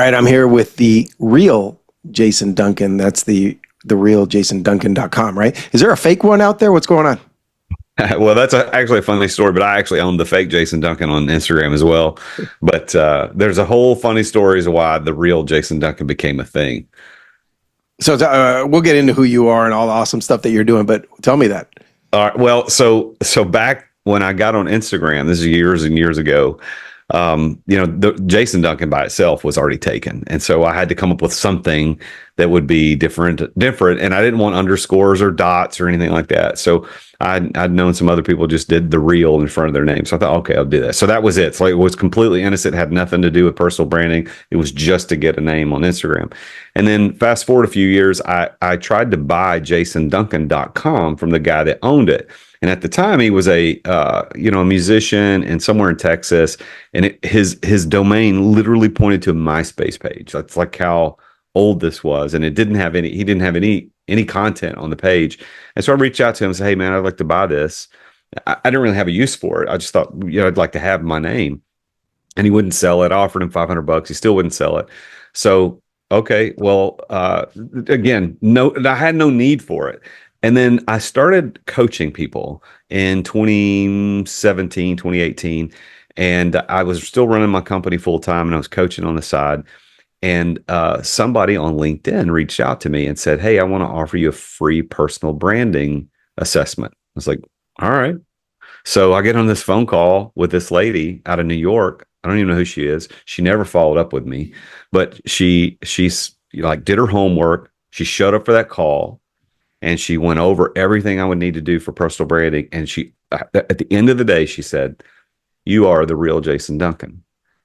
right, I'm here with the real Jason Duncan. That's the realjasonduncan.com, right? Is there a fake one out there? What's going on? Well, that's actually a funny story, but I actually own the fake Jason Duncan on Instagram as well. But there's a whole funny story as to why the real Jason Duncan became a thing. So we'll get into who you are and all the awesome stuff that you're doing, but tell me that. All right. Well, so back when I got on Instagram, this is years and years ago. The Jason Duncan by itself was already taken, and so I had to come up with something that would be different, and I didn't want underscores or dots or anything like that. So I'd known some other people just did the real in front of their name, so I thought, okay, I'll do that. So that was it. So it was completely innocent, had nothing to do with personal branding. It was just to get a name on Instagram. And then fast forward a few years, I tried to buy jasonduncan.com from the guy that owned it. And at the time, he was a musician and somewhere in Texas, and his domain literally pointed to a MySpace page. That's like how old this was, and he didn't have any content on the page. And so I reached out to him and said, "Hey, man, I'd like to buy this." I didn't really have a use for it. I just thought, I'd like to have my name, and he wouldn't sell it. I offered him $500. He still wouldn't sell it. So okay, well, again, no, I had no need for it. And then I started coaching people in 2017, 2018, and I was still running my company full time, and I was coaching on the side. And somebody on LinkedIn reached out to me and said, "Hey, I want to offer you a free personal branding assessment." I was like, "All right." So I get on this phone call with this lady out of New York. I don't even know who she is. She never followed up with me, but she's like did her homework. She showed up for that call, and she went over everything I would need to do for personal branding. And she, at the end of the day, she said, "You are the real Jason Duncan."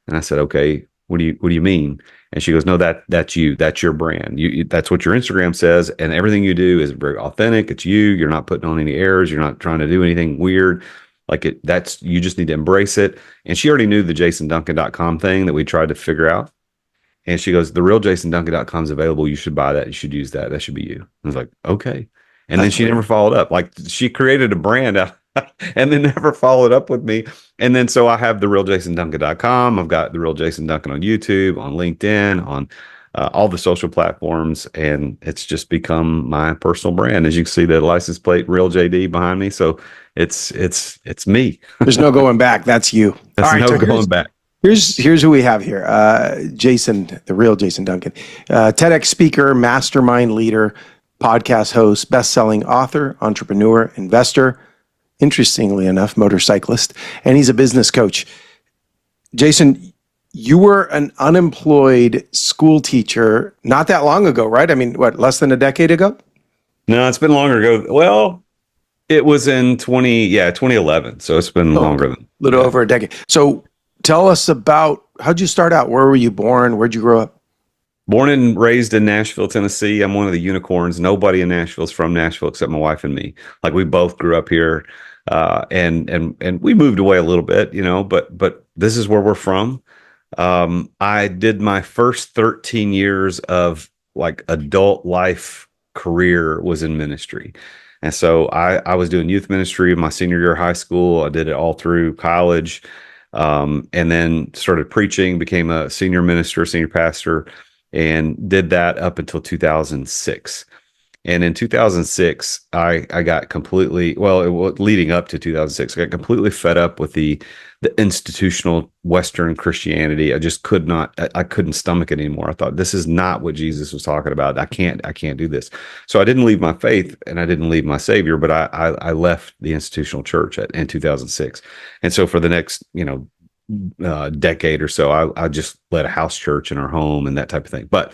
And I said, "Okay, what do you mean?" And she goes, "No, that's you. That's your brand. That's what your Instagram says, and everything you do is very authentic. It's you. You're not putting on any errors. You're not trying to do anything weird. You just need to embrace it." And she already knew the jasonduncan.com thing that we tried to figure out. And she goes, "The real jasonduncan.com is available. You should buy that. You should use that. That should be you." I was like, "Okay." And then she never followed up. Like, she created a brand out and then never followed up with me. And then so I have the real jasonduncan.com. I've got the real Jason Duncan on YouTube, on LinkedIn, on all the social platforms. And it's just become my personal brand. As you can see, the license plate, Real JD behind me. So it's me. There's no going back. That's you. That's All right, no so going back. Here's who we have here. Jason, the real Jason Duncan, TEDx speaker, mastermind leader, podcast host, best-selling author, entrepreneur, investor, interestingly enough, motorcyclist, and he's a business coach. Jason, you were an unemployed school teacher not that long ago, right? I mean, what, less than a decade ago? No, it's been longer ago. Well, it was in 2011. So it's been longer than a little over a decade. So tell us about, how'd you start out? Where were you born? Where'd you grow up? Born and raised in Nashville, Tennessee. I'm one of the unicorns. Nobody in Nashville is from Nashville except my wife and me. Like, we both grew up here, and we moved away a little bit, but this is where we're from. I did my first 13 years of like adult life career was in ministry. And so I was doing youth ministry my senior year of high school. I did it all through college, and then started preaching, became a senior minister, senior pastor, and did that up until 2006. And in 2006, I got completely, leading up to 2006, I got completely fed up with the institutional Western Christianity. I just I couldn't stomach it anymore. I thought, this is not what Jesus was talking about. I can't do this. So I didn't leave my faith and I didn't leave my Savior, but I left the institutional church in 2006. And so for the next, decade or so, I just led a house church in our home and that type of thing. But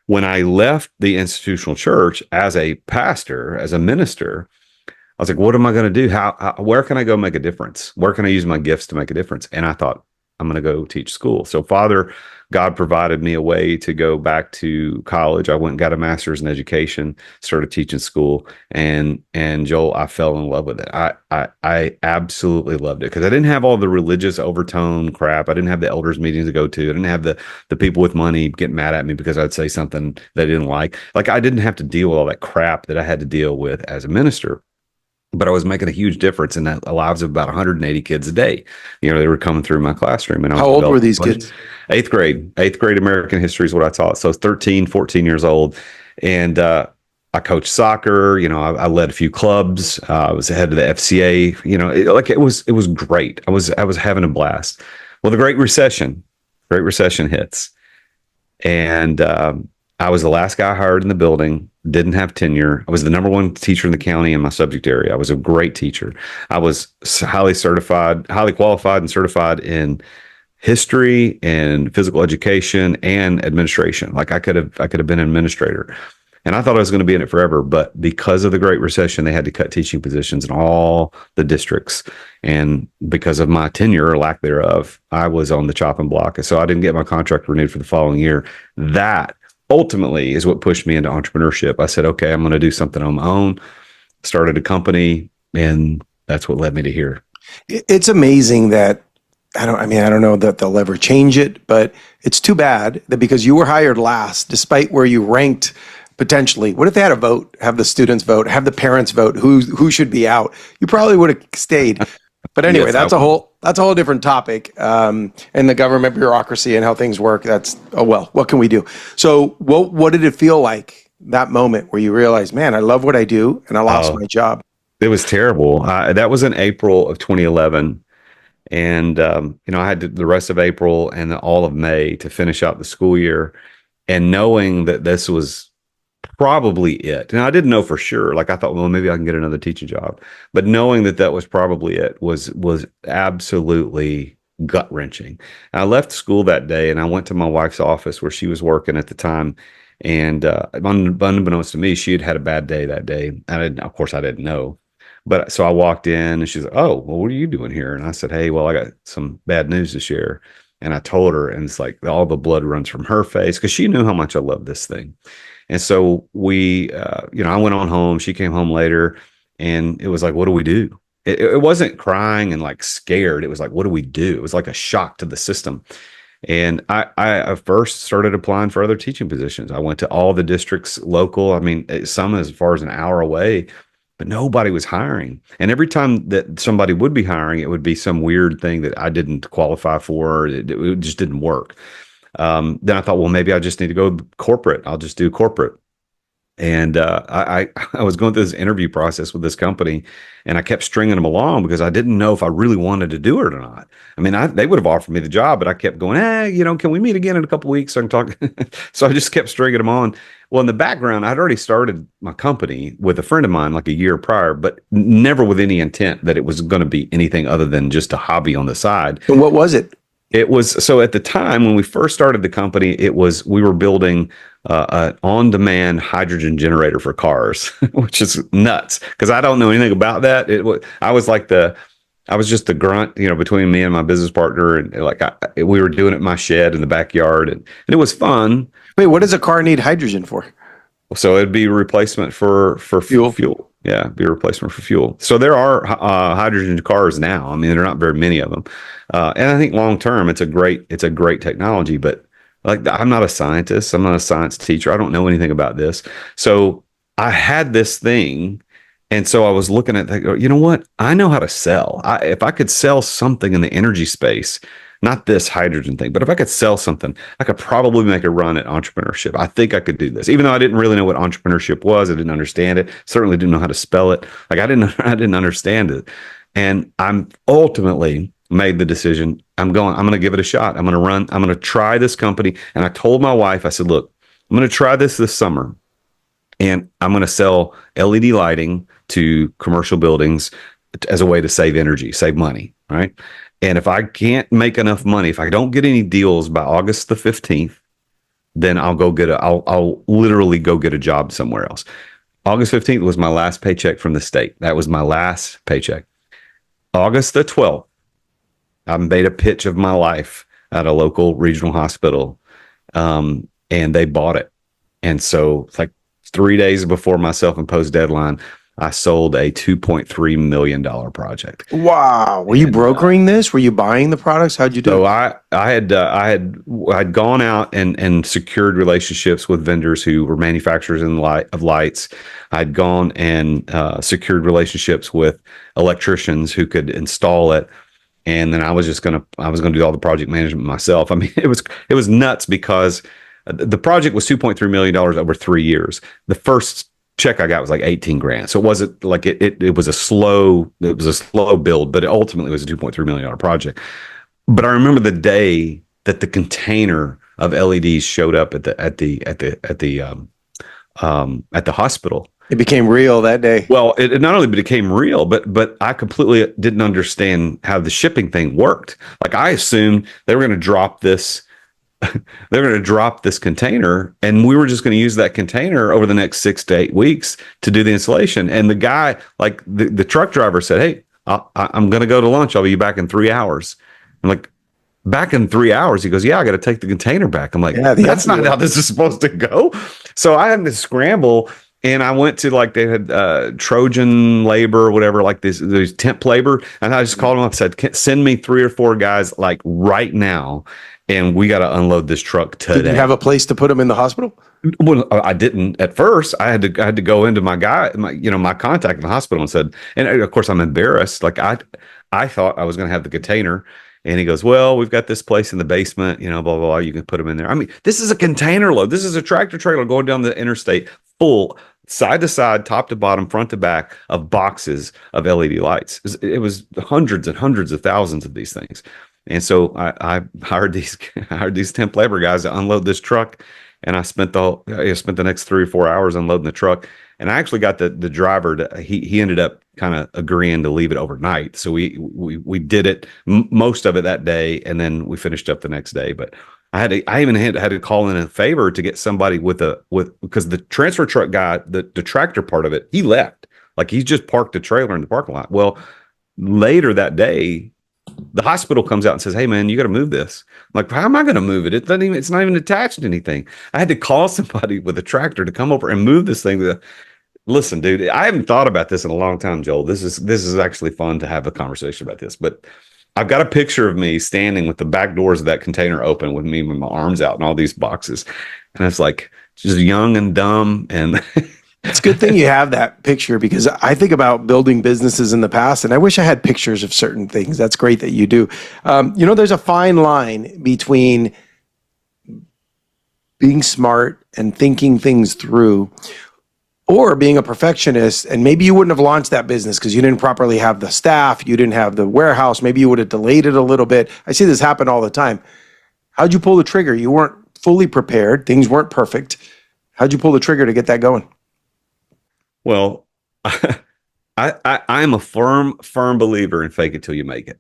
when I left the institutional church as a pastor, as a minister, I was like, what am I going to do? Where can I go make a difference? Where can I use my gifts to make a difference? And I thought, I'm going to go teach school. So Father God provided me a way to go back to college. I went and got a master's in education, started teaching school, and Joel, I fell in love with it. I absolutely loved it because I didn't have all the religious overtone crap. I didn't have the elders meetings to go to. I didn't have the people with money get mad at me because I'd say something they didn't like. Like, I didn't have to deal with all that crap that I had to deal with as a minister. but I was making a huge difference in the lives of about 180 kids a day. They were coming through my classroom, and I was How old were developing these kids? eighth grade American history is what I taught. So 13, 14 years old. And, I coached soccer. I led a few clubs. I was the head of the FCA. It was great. I was having a blast. Well, the Great Recession hits, and I was the last guy hired in the building. Didn't have tenure. I was the number one teacher in the county in my subject area. I was a great teacher. I was highly qualified, and certified in history and physical education and administration. Like I could have been an administrator. And I thought I was going to be in it forever, but because of the Great Recession, they had to cut teaching positions in all the districts. And because of my tenure or lack thereof, I was on the chopping block. And so I didn't get my contract renewed for the following year. That ultimately is what pushed me into entrepreneurship. I said, okay, I'm going to do something on my own, started a company, and that's what led me to here. It's amazing that I don't know that they'll ever change it, but it's too bad that because you were hired last, despite where you ranked potentially, what if they had a vote, have the students vote, have the parents vote, who should be out? You probably would have stayed. But anyway, Yes, that's a whole different topic. And the government bureaucracy and how things work. What can we do? So what did it feel like that moment where you realized, man, I love what I do and I lost my job? It was terrible. That was in April of 2011. And, I had the rest of April and all of May to finish out the school year, and knowing that this was probably it. And I didn't know for sure. Like I thought, well, maybe I can get another teaching job, but knowing that was probably it was absolutely gut wrenching. I left school that day and I went to my wife's office where she was working at the time. And, unbeknownst to me, she had had a bad day that day. Of course I didn't know. But so I walked in and she's like, oh, well, what are you doing here? And I said, hey, well, I got some bad news to share. And I told her, and it's like all the blood runs from her face because she knew how much I loved this thing. And so I went on home. She came home later, and it was like, what do we do? It wasn't crying and like scared. It was like, what do we do? It was like a shock to the system. And I first started applying for other teaching positions. I went to all the districts local. I mean, some as far as an hour away, but nobody was hiring. And every time that somebody would be hiring, it would be some weird thing that I didn't qualify for. It just didn't work. Then I thought, well, maybe I just need to go corporate. I'll just do corporate. And I was going through this interview process with this company, and I kept stringing them along because I didn't know if I really wanted to do it or not. I mean, they would have offered me the job, but I kept going, can we meet again in a couple of weeks so I can talk? So I just kept stringing them on. Well, in the background, I'd already started my company with a friend of mine like a year prior, but never with any intent that it was going to be anything other than just a hobby on the side. And what was it? It was, so at the time when we first started the company, we were building an on-demand hydrogen generator for cars, which is nuts because I don't know anything about that. I was just the grunt, between me and my business partner, and we were doing it in my shed in the backyard, and it was fun. Wait, what does a car need hydrogen for? So it'd be a replacement for fuel. Yeah, be a replacement for fuel. So there are hydrogen cars now. I mean, there are not very many of them, and I think long term, it's a great technology. But like, I'm not a scientist. I'm not a science teacher. I don't know anything about this. So I had this thing, and so I was looking at that. You know what? I know how to sell. If I could sell something in the energy space. Not this hydrogen thing, but if I could sell something, I could probably make a run at entrepreneurship. I think I could do this, even though I didn't really know what entrepreneurship was. I didn't understand it. Certainly didn't know how to spell it. Like I didn't understand it. And I'm ultimately made the decision. I'm going to give it a shot. I'm going to try this company. And I told my wife, I said, look, I'm going to try this summer, and I'm going to sell LED lighting to commercial buildings as a way to save energy, save money. Right. And if I can't make enough money, if I don't get any deals by August the 15th, then I'll literally go get a job somewhere else. August 15th was my last paycheck from the state. That was my last paycheck. August the 12th, I made a pitch of my life at a local regional hospital, and they bought it. And so it's like 3 days before my self-imposed deadline, I sold a $2.3 million project. Wow. Were you And brokering this? Were you buying the products? How'd you do so it? I'd gone out and secured relationships with vendors who were manufacturers of lights. I'd gone and secured relationships with electricians who could install it. And then I was gonna do all the project management myself. I mean, it was nuts because the project was $2.3 million over 3 years. The first check I got was like 18 grand. So it wasn't like it was a slow build, but it ultimately was a $2.3 million project. But I remember the day that the container of LEDs showed up at the hospital. It became real that day. Well, it not only became real, but I completely didn't understand how the shipping thing worked. Like I assumed they were going to drop this, they're going to drop this container, and we were just going to use that container over the next 6 to 8 weeks to do the installation. And the guy, like the truck driver, said, "Hey, I'm going to go to lunch. I'll be back in 3 hours." I'm like, "Back in 3 hours?" He goes, "Yeah, I got to take the container back." I'm like, Yeah, "That's not how this is supposed to go." So I had to scramble. And I went to like they had Trojan labor or whatever, like these temp labor, and I just called them up and said, "Send me 3 or 4 guys like right now, and we got to unload this truck today." Did you have a place to put them in the hospital? Well, I didn't at first. I had to go into my my contact in the hospital and said, and of course I'm embarrassed. Like I thought I was going to have the container. And he goes, "Well, we've got this place in the basement, blah, blah, blah. You can put them in there." I mean, this is a container load. This is a tractor trailer going down the interstate full, side to side, top to bottom, front to back of boxes of LED lights. It was hundreds and hundreds of thousands of these things. And so I hired these temp labor guys to unload this truck. And I spent the next 3 or 4 hours unloading the truck. And I actually got the driver to, he ended up kind of agreeing to leave it overnight. So we did it, most of it that day. And then we finished up the next day. But I even had to call in a favor to get somebody because the transfer truck guy, the tractor part of it, he left. Like he just parked a trailer in the parking lot. Well, later that day, the hospital comes out and says, "Hey man, you got to move this." I'm like, "How am I going to move it? It's not even attached to anything." I had to call somebody with a tractor to come over and move this thing. Listen, dude, I haven't thought about this in a long time, Joel. This is actually fun to have a conversation about this, but I've got a picture of me standing with the back doors of that container open with me with my arms out and all these boxes. And it's like just young and dumb. And It's a good thing you have that picture, because I think about building businesses in the past and I wish I had pictures of certain things. That's great that you do. There's a fine line between being smart and thinking things through, or being a perfectionist, and maybe you wouldn't have launched that business because you didn't properly have the staff, you didn't have the warehouse, maybe you would have delayed it a little bit. I see this happen all the time. How'd you pull the trigger? You weren't fully prepared. Things weren't perfect. How'd you pull the trigger to get that going? well, I'm a firm believer in fake it till you make it.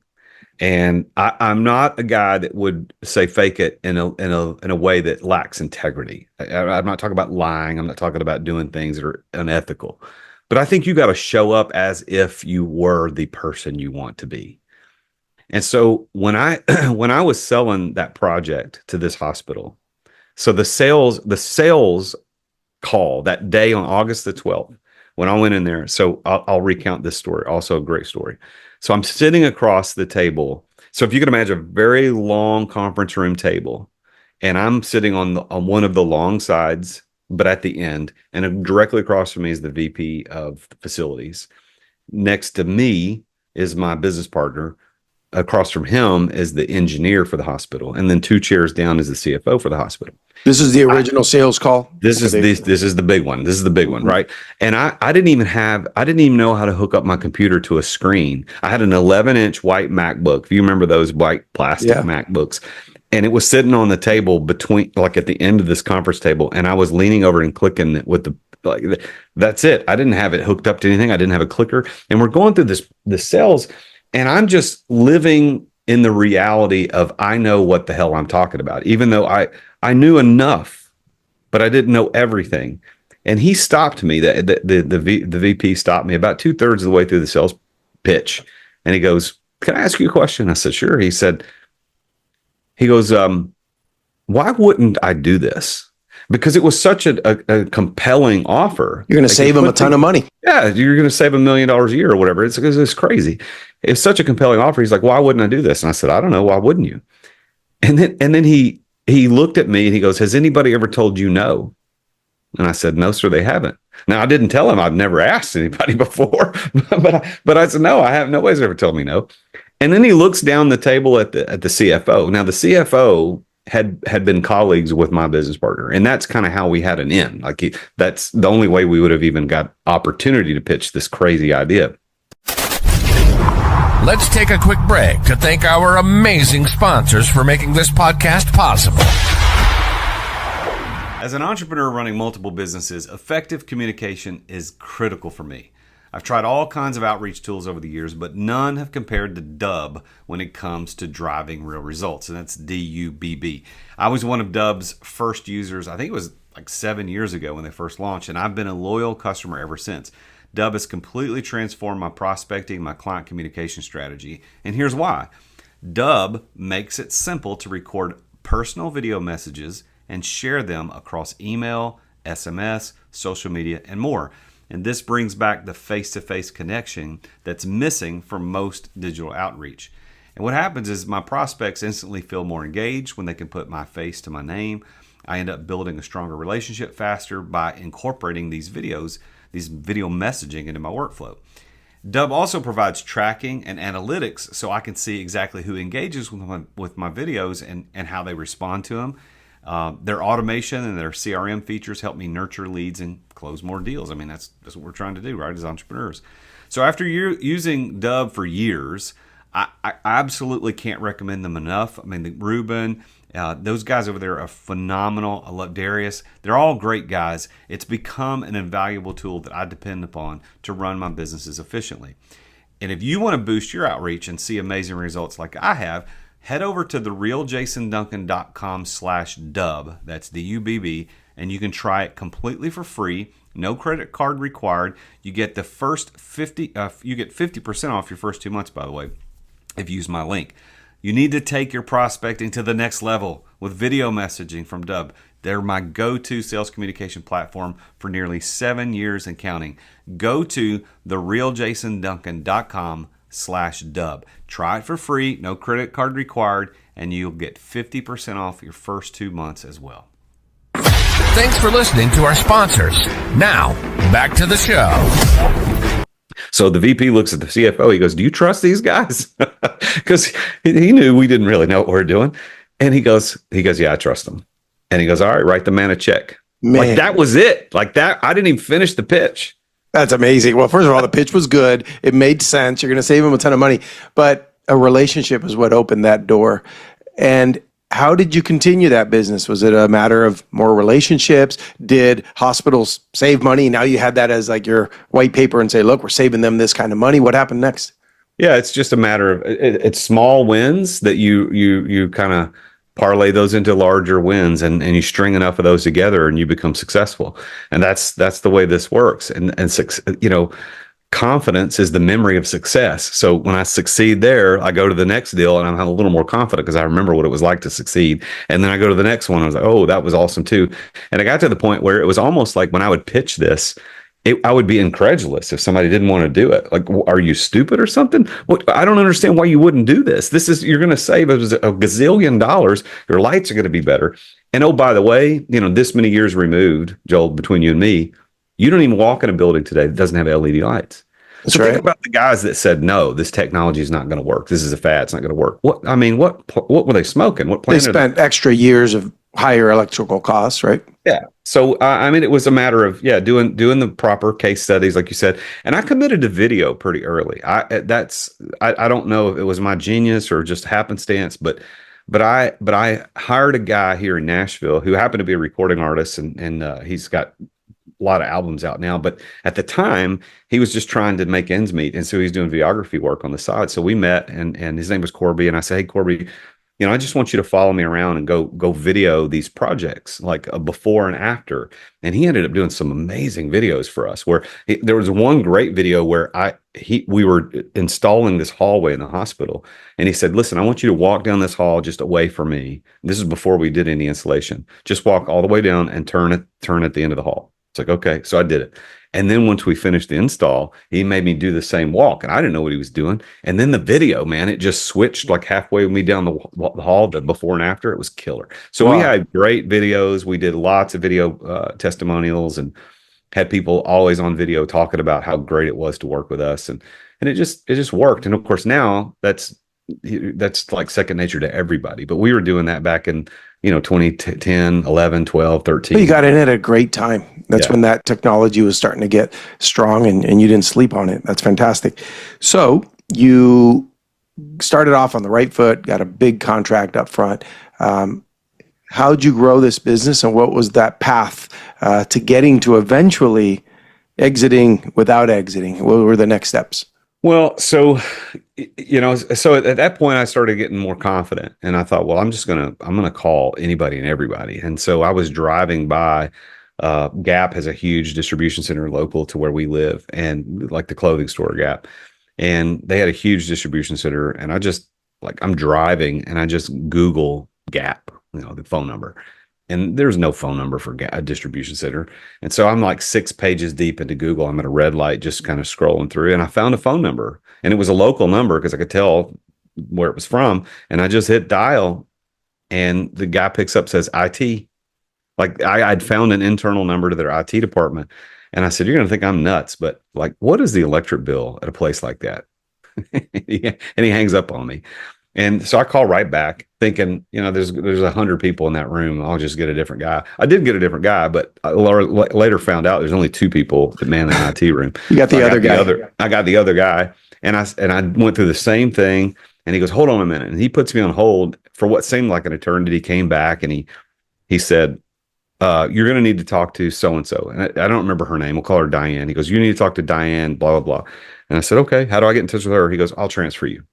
And I'm not a guy that would say fake it in a way that lacks integrity. I'm not talking about lying. I'm not talking about doing things that are unethical. But I think you got to show up as if you were the person you want to be. And so when I when I was selling that project to this hospital, so the sales call that day on August the 12th, when I went in there. So I'll recount this story. Also a great story. So I'm sitting across the table. So if you can imagine a very long conference room table, and I'm sitting on one of the long sides, but at the end, and directly across from me is the VP of facilities. Next to me is my business partner. Across from him is the engineer for the hospital, and then 2 chairs down is the CFO for the hospital. This is the original sales call. This is the big one. This is the big one, right? And I didn't even know how to hook up my computer to a screen. I had an 11-inch white MacBook. If you remember those white plastic MacBooks, and it was sitting on the table between, like at the end of this conference table, and I was leaning over and clicking it with that's it. I didn't have it hooked up to anything. I didn't have a clicker, and we're going through the sales, and I'm just living in the reality of I know what the hell I'm talking about, even though I knew enough, but I didn't know everything. And he stopped me. The VP stopped me about 2/3 of the way through the sales pitch, and he goes, "Can I ask you a question?" I said, "Sure." He goes, "Why wouldn't I do this?" because it was such a compelling offer. You're going to save them a ton of money. Yeah, you're going to save $1 million a year or whatever. It's crazy. It's such a compelling offer. He's like, why wouldn't I do this? And I said, I don't know. Why wouldn't you? And then he looked at me and he goes, has anybody ever told you no? And I said, no, sir, they haven't. Now, I didn't tell him I've never asked anybody before, but I said, no, nobody's ever told me no. And then he looks down the table at the CFO. Now, the CFO had been colleagues with my business partner, and that's kind of how we had an in. Like that's the only way we would have even got opportunity to pitch this crazy idea. Let's take a quick break to thank our amazing sponsors for making this podcast possible. As an entrepreneur running multiple businesses, effective communication is critical for me. I've tried all kinds of outreach tools over the years, but none have compared to Dubb when it comes to driving real results, and that's DUBB. I was one of Dubb's first users. I think it was like 7 years ago when they first launched, and I've been a loyal customer ever since. Dubb has completely transformed my prospecting, my client communication strategy, and here's why. Dubb makes it simple to record personal video messages and share them across email, SMS, social media, and more. And this brings back the face-to-face connection that's missing from most digital outreach. And what happens is my prospects instantly feel more engaged when they can put my face to my name. I end up building a stronger relationship faster by incorporating these video messaging into my workflow. Dubb also provides tracking and analytics so I can see exactly who engages with my videos and how they respond to them. Their automation and their CRM features help me nurture leads and close more deals. I mean, that's what we're trying to do, right, as entrepreneurs. So after using Dubb for years, I absolutely can't recommend them enough. I mean, Ruben, those guys over there are phenomenal. I love Darius. They're all great guys. It's become an invaluable tool that I depend upon to run my businesses efficiently. And if you want to boost your outreach and see amazing results like I have, head over to therealjasonduncan.com/Dubb. That's DUBB, and you can try it completely for free. No credit card required. You get the first 50% off your first 2 months, by the way, if you use my link. You need to take your prospecting to the next level with video messaging from Dubb. They're my go-to sales communication platform for nearly 7 years and counting. Go to therealjasonduncan.com/Dubb. Try it for free, no credit card required, and you'll get 50% off your first 2 months as well. Thanks for listening to our sponsors. Now, back to the show. So the VP looks at the CFO. He goes, do you trust these guys? Because he knew we didn't really know what we were doing. And he goes, yeah, I trust them. And he goes, all right, write the man a check. Man. Like that was it. Like that. I didn't even finish the pitch. That's amazing. Well, first of all, the pitch was good. It made sense. You're going to save him a ton of money. But a relationship is what opened that door. And how did you continue that business? Was it a matter of more relationships? Did hospitals save money? Now you had that as like your white paper and say, look, we're saving them this kind of money. What happened next? Yeah, it's just a matter of it's small wins that you kind of parlay those into larger wins, and you string enough of those together and you become successful. And that's the way this works. And confidence is the memory of success. So when I succeed there, I go to the next deal and I'm a little more confident because I remember what it was like to succeed. And then I go to the next one. I was like, oh, that was awesome too. And I got to the point where it was almost like when I would pitch this, I would be incredulous if somebody didn't want to do it. Like, are you stupid or something? What? I don't understand why you wouldn't do this. You're going to save a gazillion dollars. Your lights are going to be better. And oh, by the way, this many years removed, Joel, between you and me, you don't even walk in a building today that doesn't have LED lights. That's so right. Think about the guys that said, no, this technology is not going to work. This is a fad. It's not going to work. What were they smoking? What They spent extra years of higher electrical costs, right? Yeah. So, it was a matter of, doing the proper case studies, like you said. And I committed to video pretty early. I don't know if it was my genius or just happenstance, but I hired a guy here in Nashville who happened to be a recording artist, and he's got a lot of albums out now, but at the time he was just trying to make ends meet. And so he's doing videography work on the side. So we met, and his name was Corby. And I said, hey, Corby, I just want you to follow me around and go video these projects, like a before and after. And he ended up doing some amazing videos for us, where there was one great video where we were installing this hallway in the hospital, and he said, listen, I want you to walk down this hall just away from me. This is before we did any installation. Just walk all the way down and turn at the end of the hall. It's like, okay. So I did it. And then once we finished the install, he made me do the same walk, and I didn't know what he was doing. And then the video, man, it just switched like halfway with me down the hall, the before and after. It was killer. So we had great videos. We did lots of video testimonials, and had people always on video talking about how great it was to work with us. And it just worked. And of course, now that's like second nature to everybody. But we were doing that back in, 2010, 11, 12, 13. Well, you got in at a great time. That's when that technology was starting to get strong, and you didn't sleep on it. That's fantastic. So you started off on the right foot, got a big contract up front. How'd you grow this business, and what was that path to getting to eventually exiting without exiting? What were the next steps? Well, so at that point I started getting more confident, and I thought, well, I'm going to call anybody and everybody. And so I was driving by, Gap has a huge distribution center local to where we live, and like the clothing store Gap, and they had a huge distribution center. And I'm driving, and I just Google Gap, the phone number. And there's no phone number for a distribution center. And so I'm like 6 pages deep into Google. I'm at a red light, just kind of scrolling through, and I found a phone number, and it was a local number because I could tell where it was from. And I just hit dial, and the guy picks up, says IT. Like I'd found an internal number to their IT department. And I said, you're going to think I'm nuts, but like, what is the electric bill at a place like that? And he hangs up on me. And so I call right back thinking, there's 100 people in that room. I'll just get a different guy. I did get a different guy, but I later found out there's only 2 people that man the IT room. You got the other guy. I got the other guy. And I went through the same thing, and he goes, hold on a minute. And he puts me on hold for what seemed like an eternity. He came back, and he said, you're going to need to talk to so-and-so. And I don't remember her name. We'll call her Diane. He goes, you need to talk to Diane, blah, blah, blah. And I said, okay, how do I get in touch with her? He goes, I'll transfer you.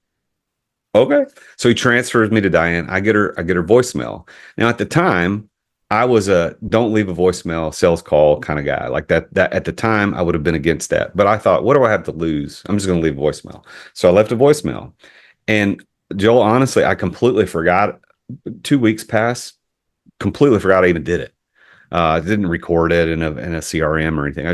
Okay. So he transfers me to Diane. I get her voicemail. Now, at the time, I was a don't leave a voicemail sales call kind of guy. Like that at the time, I would have been against that. But I thought, what do I have to lose? I'm just going to leave a voicemail. So I left a voicemail. And Joel, honestly, I completely forgot. 2 weeks passed, completely forgot I even did it. I didn't record it in a CRM or anything.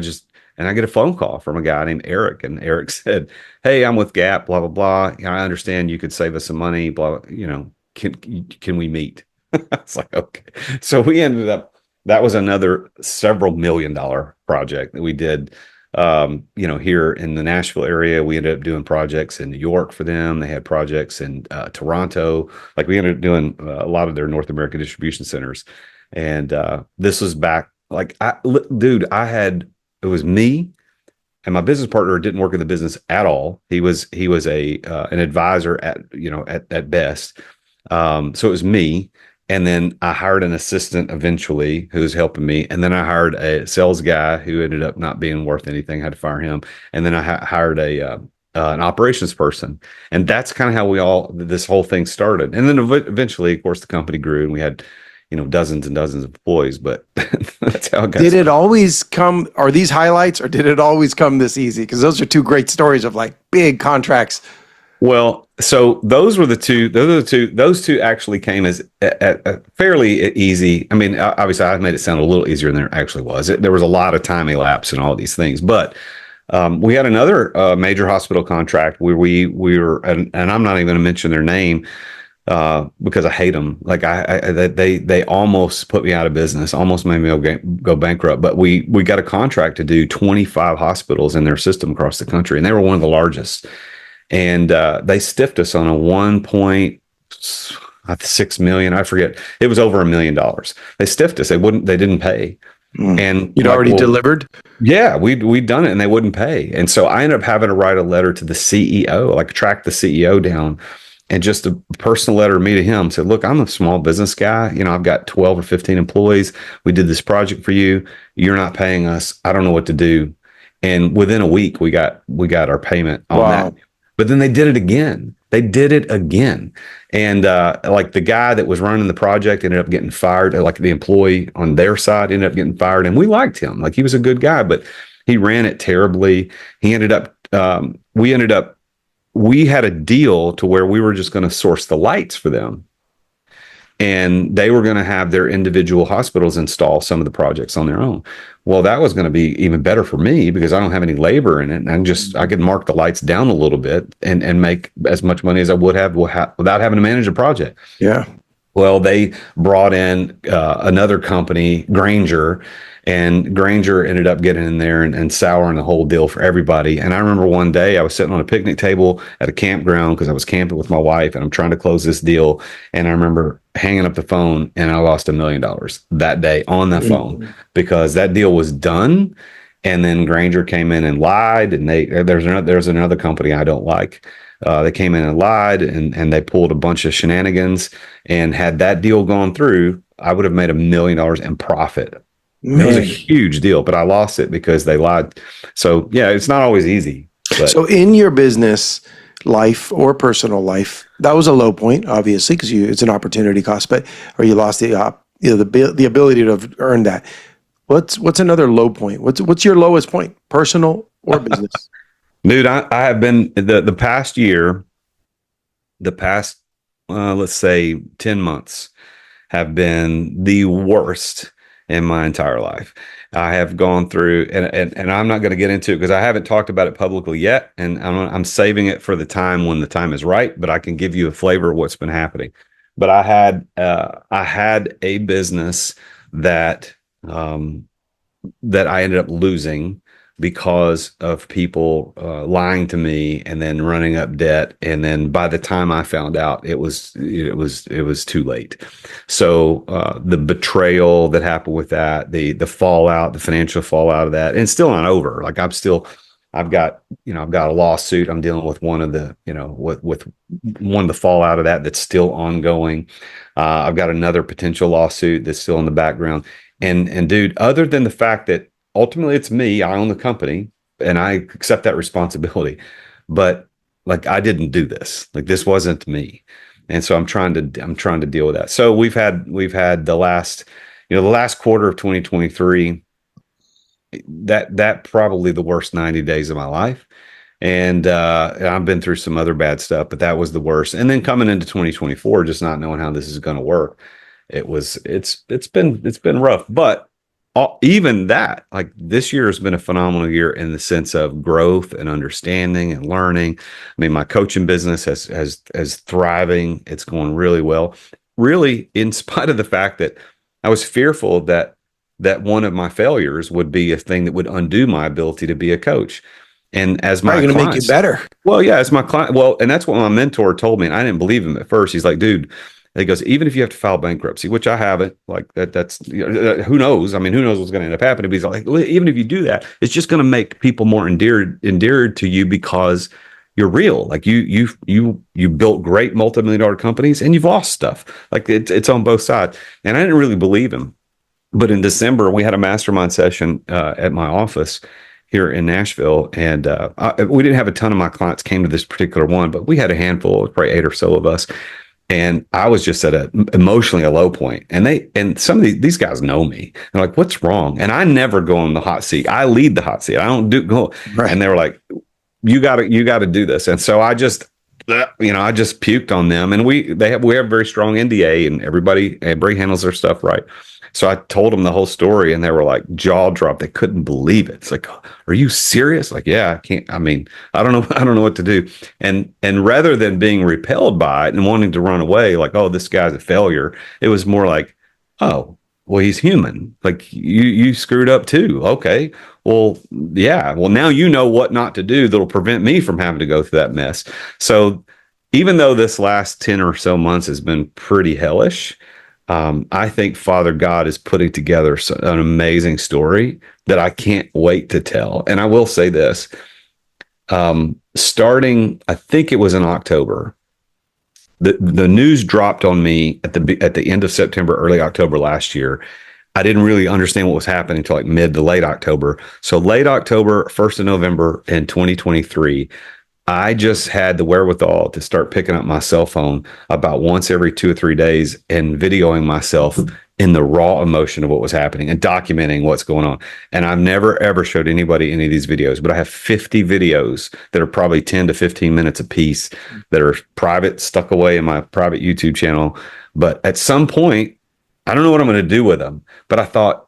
And I get a phone call from a guy named Eric, and Eric said, hey, I'm with Gap, blah, blah, blah. I understand you could save us some money, blah, can we meet? I was like, okay. So we ended up, that was another several $1 million project that we did, here in the Nashville area. We ended up doing projects in New York for them. They had projects in Toronto. Like we ended up doing a lot of their North American distribution centers. And this was back, like, it was me, and my business partner didn't work in the business at all. He was an advisor at best. So it was me, and then I hired an assistant eventually who was helping me, and then I hired a sales guy who ended up not being worth anything. I had to fire him, and then I hired an operations person, and that's kind of how this whole thing started. And then eventually, of course, the company grew, and we had dozens and dozens of employees, but that's how it got. Did it always come, are these highlights, or did it always come this easy? Because those are 2 great stories of like big contracts. Well, so those were the two. Those two actually came as a fairly easy. I mean, obviously, I made it sound a little easier than it actually was. There was a lot of time elapsed and all these things, but we had another major hospital contract where we were, and I'm not even going to mention their name. Because I hate them. Like they almost put me out of business, almost made me go bankrupt. But we got a contract to do 25 hospitals in their system across the country, and they were one of the largest. And they stiffed us on a 1.6 million. I forget. It was over $1 million. They stiffed us. They didn't pay. And you'd already delivered? Yeah, we'd done it, and they wouldn't pay. And so I ended up having to write a letter to the CEO, like track the CEO down. And just a personal letter to me to him said, look, I'm a small business guy. I've got 12 or 15 employees. We did this project for you. You're not paying us. I don't know what to do. And within a week, we got our payment on that. But then they did it again. And like the guy that was running the project ended up getting fired. Like the employee on their side ended up getting fired. And we liked him. Like he was a good guy, but he ran it terribly. He ended up we had a deal to where we were just going to source the lights for them. And they were going to have their individual hospitals install some of the projects on their own. Well, that was going to be even better for me because I don't have any labor in it. And I could mark the lights down a little bit and make as much money as I would have without having to manage a project. Yeah. Well, they brought in another company, Granger, and Granger ended up getting in there and souring the whole deal for everybody. And I remember one day I was sitting on a picnic table at a campground because I was camping with my wife and I'm trying to close this deal. And I remember hanging up the phone and I lost $1 million that day on the phone because that deal was done. And then Granger came in and lied. And there's another company I don't like. They came in and lied and they pulled a bunch of shenanigans. And had that deal gone through, I would have made $1 million in profit. Man. It was a huge deal, but I lost it because they lied. So yeah, it's not always easy. But. So in your business life or personal life, that was a low point, obviously, because it's an opportunity cost, or you lost the ability to earn that. What's another low point? What's your lowest point, personal or business? Dude, I have been the past year, let's say 10 months have been the worst in my entire life. I have gone through, and I'm not going to get into it because I haven't talked about it publicly yet, and I'm saving it for the time when the time is right. But I can give you a flavor of what's been happening. But I had a business that I ended up losing because of people lying to me and then running up debt. And then by the time I found out, it was too late. So the betrayal that happened with that, the fallout, the financial fallout of that, and it's still not over. Like I've got a lawsuit. I'm dealing with one of the, with one of the fallout of that's still ongoing. I've got another potential lawsuit that's still in the background. And dude, other than the fact that ultimately it's me, I own the company and I accept that responsibility, but like, I didn't do this. Like, this wasn't me. And so I'm trying to deal with that. So we've had the last quarter of 2023, that probably the worst 90 days of my life. And I've been through some other bad stuff, but that was the worst. And then coming into 2024, just not knowing how this is going to work. It's been rough, but even that, like, this year has been a phenomenal year in the sense of growth and understanding and learning. I mean, my coaching business has thriving. It's going really well, really, in spite of the fact that I was fearful that one of my failures would be a thing that would undo my ability to be a coach. And as my going to make you better. Well, yeah, as my client. Well, and that's what my mentor told me. And I didn't believe him at first. He's like, dude, he goes, even if you have to file bankruptcy, which I haven't, like that's, who knows? I mean, who knows what's going to end up happening? But he's like, well, even if you do that, it's just going to make people more endeared to you because you're real. Like you built great multi-million-dollar companies and you've lost stuff. Like it's on both sides. And I didn't really believe him. But in December, we had a mastermind session at my office here in Nashville. And we didn't have a ton of my clients came to this particular one, but we had a handful, probably 8 or so of us. And I was just at emotionally a low point. And some of these guys know me. They're like, what's wrong? And I never go on the hot seat. I lead the hot seat. I don't go. Right. And they were like, you got to do this. And so I just puked on them. And we have a very strong NDA and everybody handles their stuff right. So I told them the whole story and they were like jaw dropped. They couldn't believe it. It's like, are you serious? Like, yeah, I can't. I mean, I don't know what to do. And rather than being repelled by it and wanting to run away, like, oh, this guy's a failure, it was more like, oh, well, he's human. Like you screwed up too. Okay. Well, yeah. Well, now you know what not to do that'll prevent me from having to go through that mess. So even though this last 10 or so months has been pretty hellish, I think Father God is putting together an amazing story that I can't wait to tell. And I will say this, starting, I think it was in October, the news dropped on me at the end of September, early October last year. I didn't really understand what was happening until like mid to late October. So late October, 1st of November in 2023, I just had the wherewithal to start picking up my cell phone about once every 2 or 3 days and videoing myself in the raw emotion of what was happening and documenting what's going on. And I've never, ever showed anybody any of these videos, but I have 50 videos that are probably 10 to 15 minutes a piece that are private, stuck away in my private YouTube channel. But at some point, I don't know what I'm going to do with them. But I thought,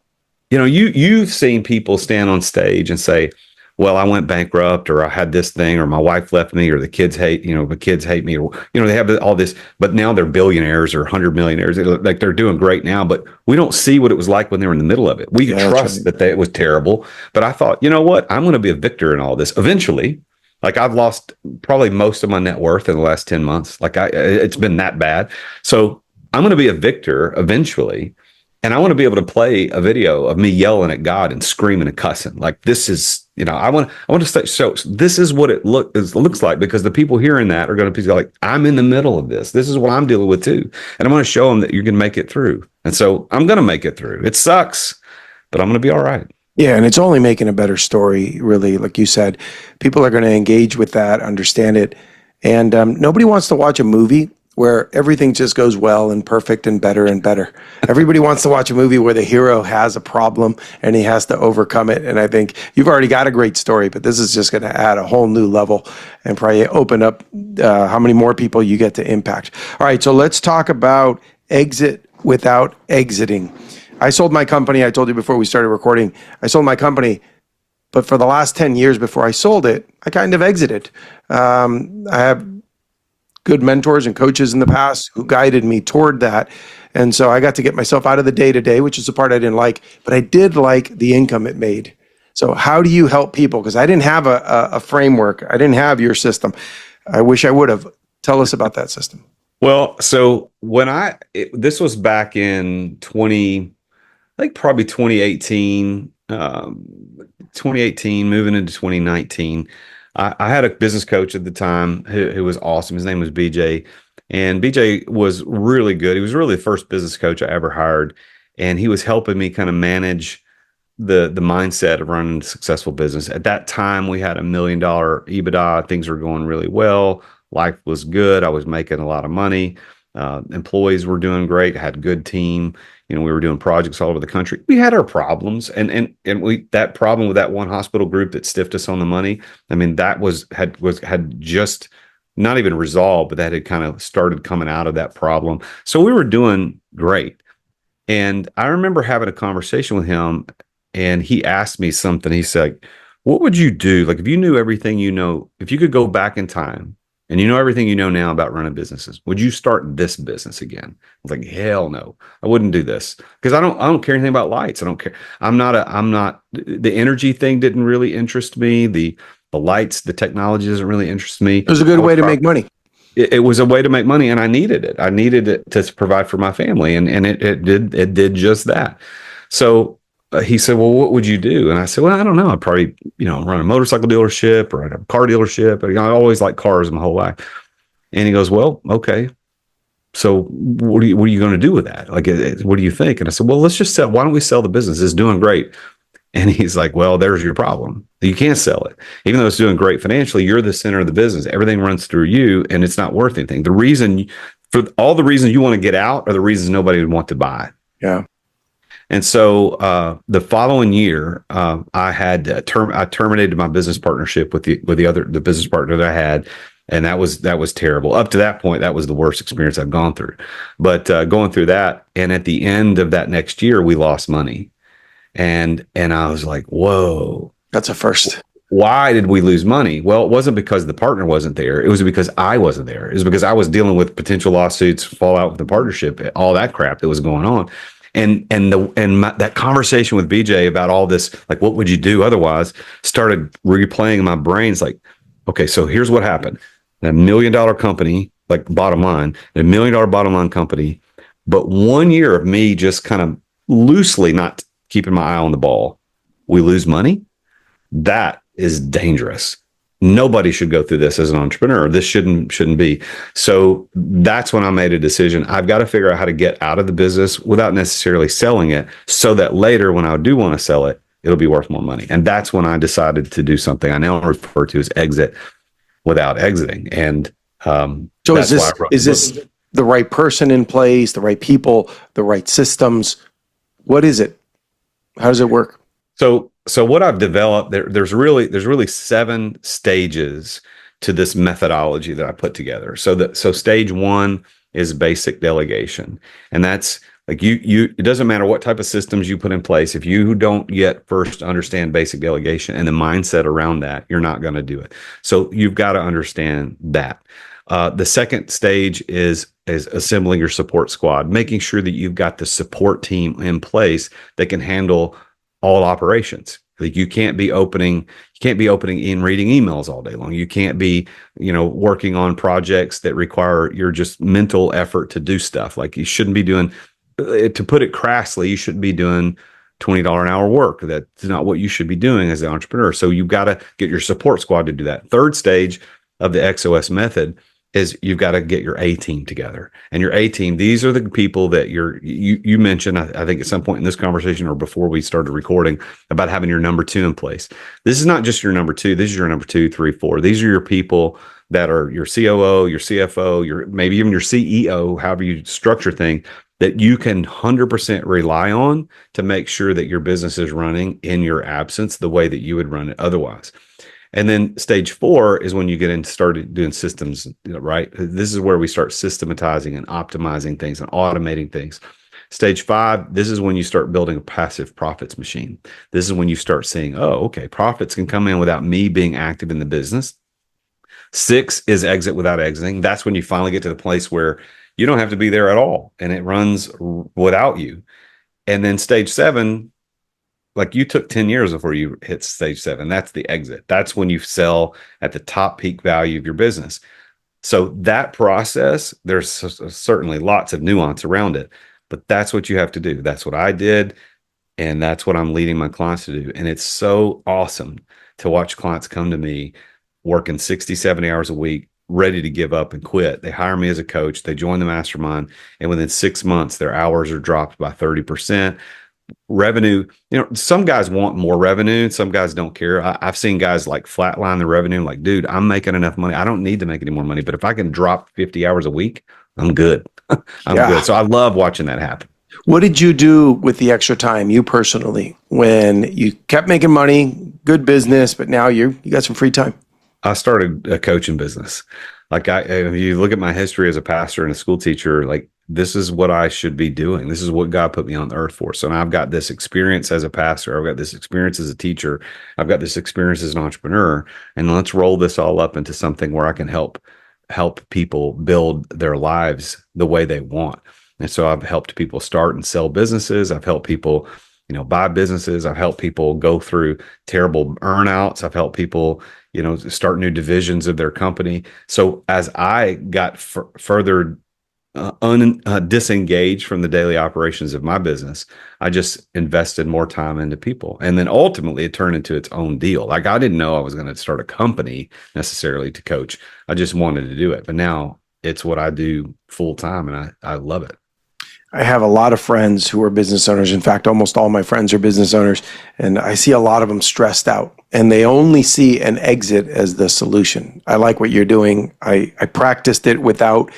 you've seen people stand on stage and say, well, I went bankrupt, or I had this thing, or my wife left me, or the kids hate me, or, they have all this, but now they're billionaires or 100 millionaires. Like, they're doing great now, but we don't see what it was like when they were in the middle of it. We trust that it was terrible. But I thought, you know what? I'm going to be a victor in all this eventually. Like, I've lost probably most of my net worth in the last 10 months. Like, it's been that bad. So I'm going to be a victor eventually. And I want to be able to play a video of me yelling at God and screaming and cussing. Like, this is, I want to say, so this is what it looks like, because the people hearing that are going to be like, I'm in the middle of this. This is what I'm dealing with too. And I'm going to show them that you can make it through. And so I'm going to make it through. It sucks, but I'm going to be all right. Yeah, and it's only making a better story, really. Like you said, people are going to engage with that, understand it. And nobody wants to watch a movie where everything just goes well and perfect and better and better. Everybody wants to watch a movie where the hero has a problem and he has to overcome it. And I think you've already got a great story, but this is just going to add a whole new level and probably open up how many more people you get to impact. All right, so let's talk about exit without exiting. I sold my company. I told you before we started recording, I sold my company, but for the last 10 years before I sold it, I kind of exited. I have good mentors and coaches in the past who guided me toward that. And so I got to get myself out of the day-to-day, which is the part I didn't like, but I did like the income it made. So how do you help people? Because I didn't have a framework. I didn't have your system. I wish I would have. Tell us about that system. Well, so this was back in probably 2018, 2018, moving into 2019. I had a business coach at the time who was awesome. His name was BJ, and BJ was really good. He was really the first business coach I ever hired, and he was helping me kind of manage the mindset of running a successful business. At that time, we had $1 million EBITDA. Things were going really well. Life was good. I was making a lot of money. Employees were doing great. Had a good team. We were doing projects all over the country. We had our problems, and that problem with that one hospital group that stiffed us on the money. I mean, that had just not even resolved, but that had kind of started coming out of that problem. So we were doing great. And I remember having a conversation with him, and he asked me something. He said, "What would you do? Like, if you knew everything if you could go back in time and you know everything you know now about running businesses, would you start this business again?" I was like, hell no, I wouldn't do this, because I don't care anything about lights. I don't care. The energy thing didn't really interest me. The lights, the technology doesn't really interest me. It was a good way to make money. It was a way to make money, and I needed it. I needed it to provide for my family, and it did just that. So he said, "Well, what would you do?" And I said, "Well, I don't know. I'd probably, run a motorcycle dealership, or I'd have a car dealership. I always liked cars my whole life." And he goes, "Well, okay. So what are you going to do with that? Like, what do you think?" And I said, "Well, let's just sell. Why don't we sell the business? It's doing great." And he's like, "Well, there's your problem. You can't sell it. Even though it's doing great financially, you're the center of the business. Everything runs through you, and it's not worth anything. For all the reasons you want to get out are the reasons nobody would want to buy." Yeah. And so the following year, I terminated my business partnership with the business partner that I had, and that was terrible. Up to that point, that was the worst experience I've gone through. But going through that, and at the end of that next year, we lost money, and I was like, "Whoa, that's a first." Why did we lose money? Well, it wasn't because the partner wasn't there. It was because I wasn't there. It was because I was dealing with potential lawsuits, fallout with the partnership, all that crap that was going on. That conversation with BJ about all this, like, what would you do otherwise, started replaying in my brains. Like, okay, so here's what happened: a $1 million company, like bottom line, a $1 million bottom line company, but 1 year of me just kind of loosely not keeping my eye on the ball, we lose money. That is dangerous. Nobody should go through this as an entrepreneur. This shouldn't be. So that's when I made a decision. I've got to figure out how to get out of the business without necessarily selling it, so that later when I do want to sell it, it'll be worth more money. And that's when I decided to do something I now refer to as exit. without exiting. And So that's why I wrote is the this book. the right person in place, the right people, the right systems? What is it? How does it work? So what I've developed there's really 7 stages to this methodology that I put together. So stage 1 is basic delegation, and that's like you. It doesn't matter what type of systems you put in place. If you don't yet first understand basic delegation and the mindset around that, you're not going to do it. So you've got to understand that. The second stage is assembling your support squad, making sure that you've got the support team in place that can handle all operations. Like you can't be opening and reading emails all day long. You can't be, working on projects that require your just mental effort to do stuff. Like you shouldn't be doing, to put it crassly, you shouldn't be doing $20 an hour work. That's not what you should be doing as an entrepreneur. So you've got to get your support squad to do that. Third stage of the XOS method is you've got to get your A team together. And your A team, these are the people that you mentioned, I think at some point in this conversation or before we started recording, about having your number 2 in place. This is not just your number 2. This is your number 2, 3, 4. These are your people that are your COO, your CFO, maybe even your CEO, however you structure things, that you can 100% rely on to make sure that your business is running in your absence the way that you would run it otherwise. And then stage 4 is when you get into started doing systems, right? This is where we start systematizing and optimizing things and automating things. Stage 5, this is when you start building a passive profits machine. This is when you start seeing, oh, okay, profits can come in without me being active in the business. 6 is exit without exiting. That's when you finally get to the place where you don't have to be there at all and it runs without you. And then stage 7, like you took 10 years before you hit stage 7. That's the exit. That's when you sell at the top peak value of your business. So that process, there's certainly lots of nuance around it, but that's what you have to do. That's what I did. And that's what I'm leading my clients to do. And it's so awesome to watch clients come to me working 60, 70 hours a week, ready to give up and quit. They hire me as a coach. They join the mastermind. And within 6 months, their hours are dropped by 30%. Revenue, some guys want more revenue. Some guys don't care. I've seen guys like flatline the revenue. Like, dude, I'm making enough money. I don't need to make any more money. But if I can drop 50 hours a week, I'm good. I'm good. So I love watching that happen. What did you do with the extra time, you personally, when you kept making money, good business, but now you got some free time? I started a coaching business. Like if you look at my history as a pastor and a school teacher, like this is what I should be doing. This is what God put me on the earth for. So now I've got this experience as a pastor. I've got this experience as a teacher. I've got this experience as an entrepreneur. And let's roll this all up into something where I can help people build their lives the way they want. And so I've helped people start and sell businesses. I've helped people, buy businesses. I've helped people go through terrible earnouts. I've helped people, start new divisions of their company. So as I got further disengaged from the daily operations of my business, I just invested more time into people. And then ultimately it turned into its own deal. Like I didn't know I was going to start a company necessarily to coach. I just wanted to do it. But now it's what I do full time and I love it. I have a lot of friends who are business owners. In fact, almost all my friends are business owners, and I see a lot of them stressed out, and they only see an exit as the solution. I like what you're doing. I practiced it without,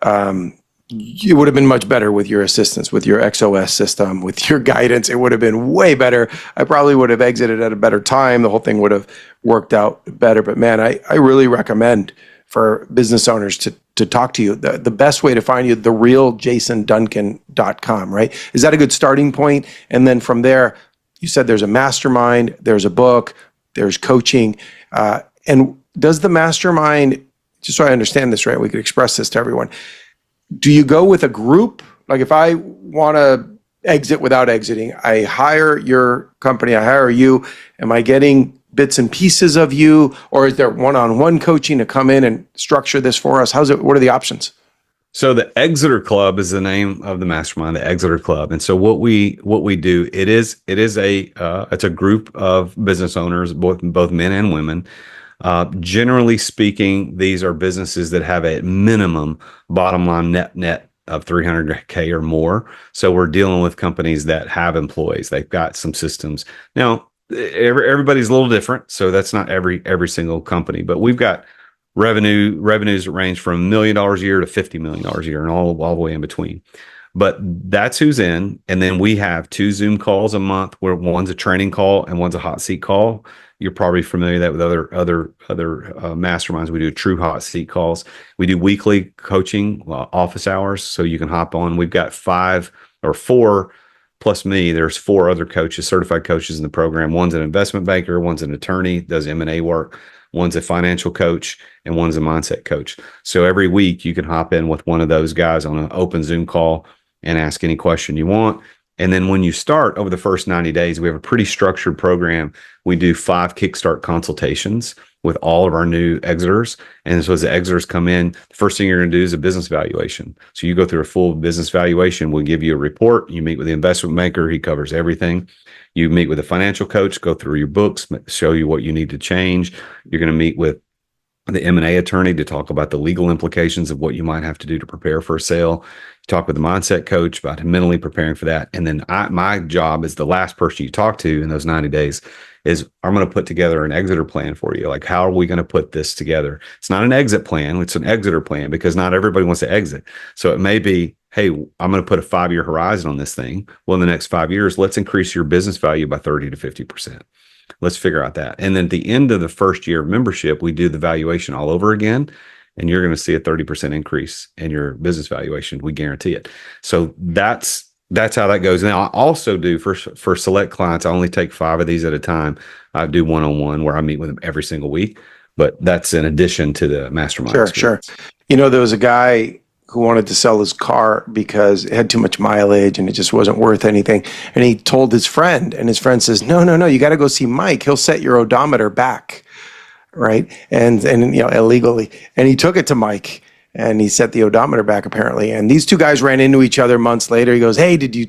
it would have been much better with your assistance, with your XOS system, with your guidance. It would have been way better. I probably would have exited at a better time. The whole thing would have worked out better. But man, I really recommend for business owners to talk to you. The best way to find you, therealjasonduncan.com, right? Is that a good starting point? And then from there, you said there's a mastermind, there's a book, there's coaching. And does the mastermind, just so I understand this right, we could express this to everyone, do you go with a group? Like if I want to exit without exiting, I hire your company, I hire you, am I getting bits and pieces of you, or is there one-on-one coaching to come in and structure this for us? What are the options? So the Exeter Club is the name of the mastermind, the Exeter Club. And so what we do, it's a group of business owners, both men and women. Generally speaking, these are businesses that have a minimum bottom line net of 300K or more. So we're dealing with companies that have employees. They've got some systems. Now, everybody's a little different, so that's not every single company, but we've got revenues range from $1 million a year to $50 million a year, and all the way in between. But that's who's in. And then we have 2 Zoom calls a month, where one's a training call and one's a hot seat call. You're probably familiar with that with other masterminds. We do true hot seat calls. We do weekly coaching, office hours, so you can hop on. We've got 5 or 4 plus me. There's 4 other coaches, certified coaches in the program. One's an investment banker, one's an attorney, does M&A work. One's a financial coach, and one's a mindset coach. So every week you can hop in with one of those guys on an open Zoom call and ask any question you want. And then when you start, over the first 90 days, we have a pretty structured program. We do 5 Kickstart consultations with all of our new exiters. And so as the exiters come in, the first thing you're going to do is a business valuation. So you go through a full business valuation. We'll give you a report. You meet with the investment banker. He covers everything. You meet with a financial coach, go through your books, show you what you need to change. You're going to meet with the M&A attorney to talk about the legal implications of what you might have to do to prepare for a sale. You talk with the mindset coach about mentally preparing for that. And then my job as the last person you talk to in those 90 days is I'm going to put together an exiter plan for you. Like, how are we going to put this together? It's not an exit plan. It's an exiter plan, because not everybody wants to exit. So it may be, hey, I'm going to put a 5-year horizon on this thing. Well, in the next 5 years, let's increase your business value by 30 to 50%. Let's figure out that. And then at the end of the first year of membership, we do the valuation all over again. And you're going to see a 30% increase in your business valuation. We guarantee it. So that's how that goes. And I also do for select clients, I only take 5 of these at a time. I do one-on-one where I meet with them every single week, but that's in addition to the mastermind. Sure. There was a guy who wanted to sell his car because it had too much mileage and it just wasn't worth anything. And he told his friend, and his friend says, no, you got to go see Mike. He'll set your odometer back. Right. And illegally. And he took it to Mike, and he set the odometer back, apparently. And these 2 guys ran into each other months later. He goes, hey, did you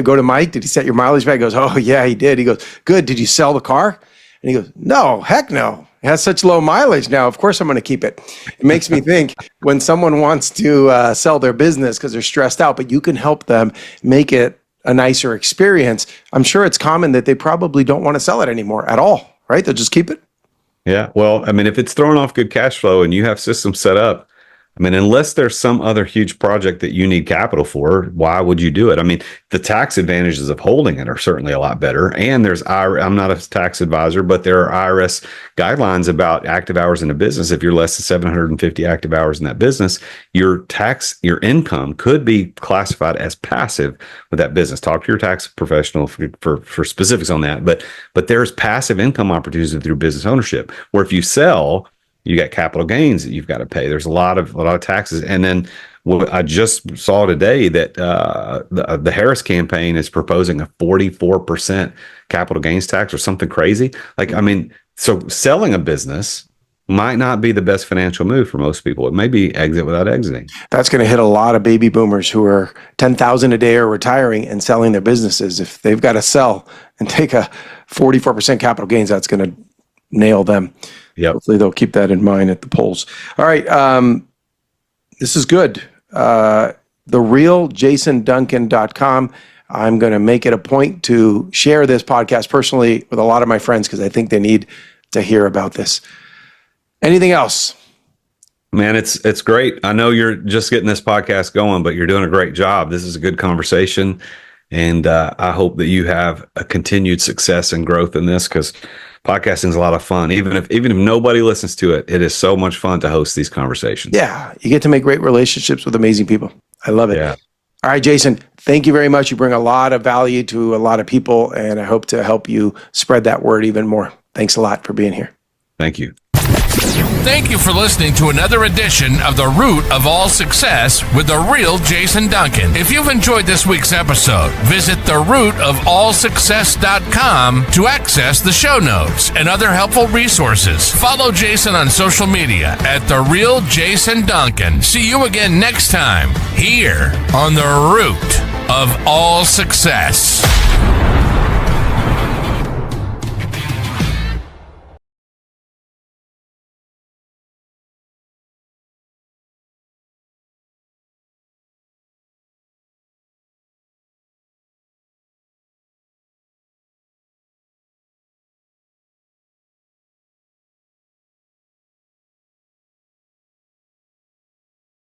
go to Mike? Did he set your mileage back? He goes, oh yeah, he did. He goes, good. Did you sell the car? And he goes, no, heck no. It has such low mileage now. Of course I'm going to keep it. It makes me think, when someone wants to sell their business because they're stressed out, but you can help them make it a nicer experience, I'm sure it's common that they probably don't want to sell it anymore at all, right? They'll just keep it. Yeah. Well, I mean, if it's throwing off good cash flow and you have systems set up, I mean, unless there's some other huge project that you need capital for, why would you do it? I mean, the tax advantages of holding it are certainly a lot better. And there's, I'm not a tax advisor, but there are IRS guidelines about active hours in a business. If you're less than 750 active hours in that business, your income could be classified as passive with that business. Talk to your tax professional for specifics on that. But there's passive income opportunities through business ownership, where if you sell, you got capital gains that you've got to pay. There's a lot of taxes. And then I just saw today that the Harris campaign is proposing a 44% capital gains tax or something crazy. So selling a business might not be the best financial move for most people. It may be exit without exiting. That's going to hit a lot of baby boomers who are 10,000 a day or retiring and selling their businesses. If they've got to sell and take a 44% capital gains, that's going to nail them. Yep. Hopefully they'll keep that in mind at the polls. All right. This is good. TheRealJasonDuncan.com. I'm going to make it a point to share this podcast personally with a lot of my friends, because I think they need to hear about this. Anything else? Man, it's great. I know you're just getting this podcast going, but you're doing a great job. This is a good conversation. And I hope that you have a continued success and growth in this, because podcasting is a lot of fun. Even if nobody listens to it, it is so much fun to host these conversations. Yeah, you get to make great relationships with amazing people. I love it. Yeah. All right, Jason, thank you very much. You bring a lot of value to a lot of people, and I hope to help you spread that word even more. Thanks a lot for being here. Thank you. Thank you for listening to another edition of The Root of All Success with the real Jason Duncan. If you've enjoyed this week's episode, visit therootofallsuccess.com to access the show notes and other helpful resources. Follow Jason on social media at The Real Jason Duncan. See you again next time here on The Root of All Success.